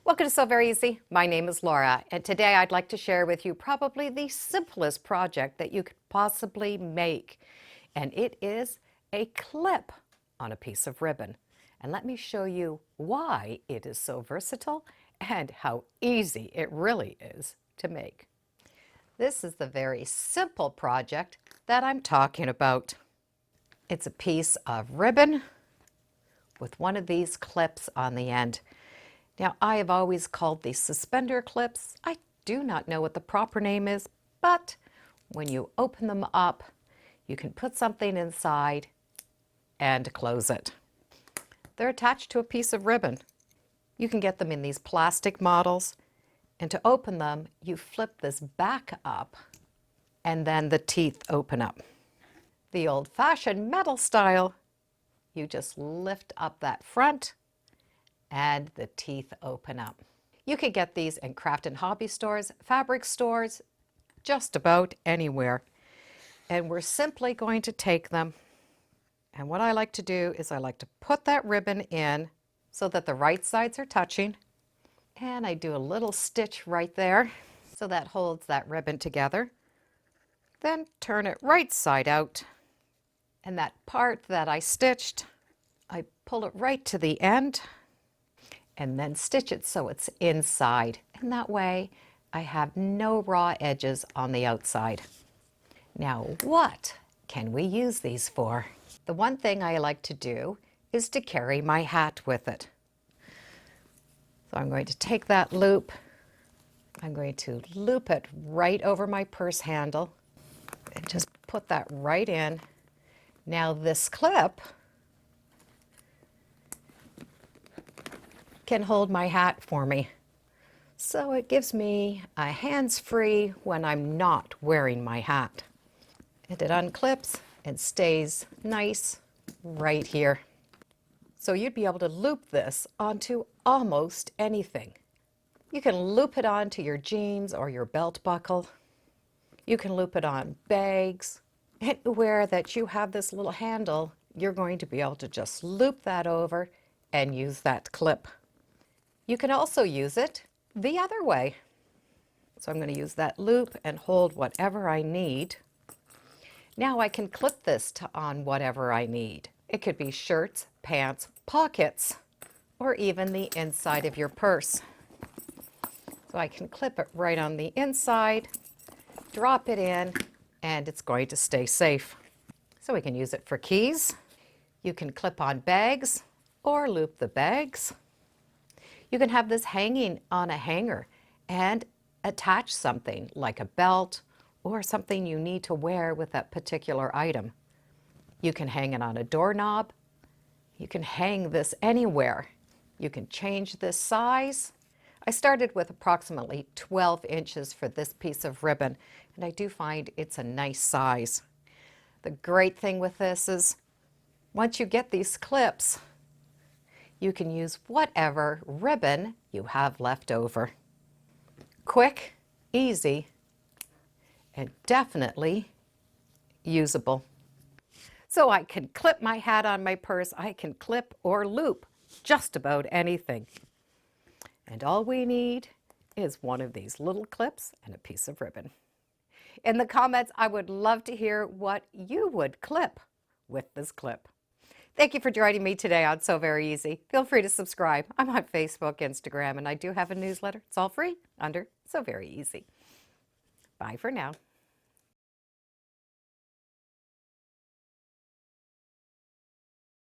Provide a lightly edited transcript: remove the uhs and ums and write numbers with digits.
Welcome to Sew Very Easy. My name is Laura, and today I'd like to share with you probably the simplest project that you could possibly make. And it is a clip on a piece of ribbon. And let me show you why it is so versatile and how easy it really is to make. This is the very simple project that I'm talking about. It's a piece of ribbon with one of these clips on the end. Now, I have always called these suspender clips. I do not know what the proper name is, but when you open them up, you can put something inside and close it. They're attached to a piece of ribbon. You can get them in these plastic models, and to open them, you flip this back up, and then the teeth open up. The old-fashioned metal style, you just lift up that front, and the teeth open up. You can get these in craft and hobby stores, fabric stores, just about anywhere. And we're simply going to take them, and what I like to do is I like to put that ribbon in so that the right sides are touching, and I do a little stitch right there so that holds that ribbon together. Then turn it right side out, and that part that I stitched, I pull it right to the end and then stitch it so it's inside. And that way I have no raw edges on the outside. Now, what can we use these for? The one thing I like to do is to carry my hat with it. So I'm going to take that loop, I'm going to loop it right over my purse handle and just put that right in. Now this clip can hold my hat for me. So it gives me a hands-free when I'm not wearing my hat. And it unclips and stays nice right here. So you'd be able to loop this onto almost anything. You can loop it onto your jeans or your belt buckle. You can loop it on bags. Anywhere that you have this little handle, you're going to be able to just loop that over and use that clip. You can also use it the other way. So I'm going to use that loop and hold whatever I need. Now I can clip this on whatever I need. It could be shirts, pants, pockets, or even the inside of your purse. So I can clip it right on the inside, drop it in, and it's going to stay safe. So we can use it for keys. You can clip on bags or loop the bags. You can have this hanging on a hanger and attach something like a belt or something you need to wear with that particular item. You can hang it on a doorknob. You can hang this anywhere. You can change this size. I started with approximately 12 inches for this piece of ribbon, and I do find it's a nice size. The great thing with this is once you get these clips, you can use whatever ribbon you have left over. Quick, easy, and definitely usable. So I can clip my hat on my purse, I can clip or loop just about anything. And all we need is one of these little clips and a piece of ribbon. In the comments, I would love to hear what you would clip with this clip. Thank you for joining me today on Sew Very Easy. Feel free to subscribe. I'm on Facebook, Instagram, and I do have a newsletter. It's all free under Sew Very Easy. Bye for now.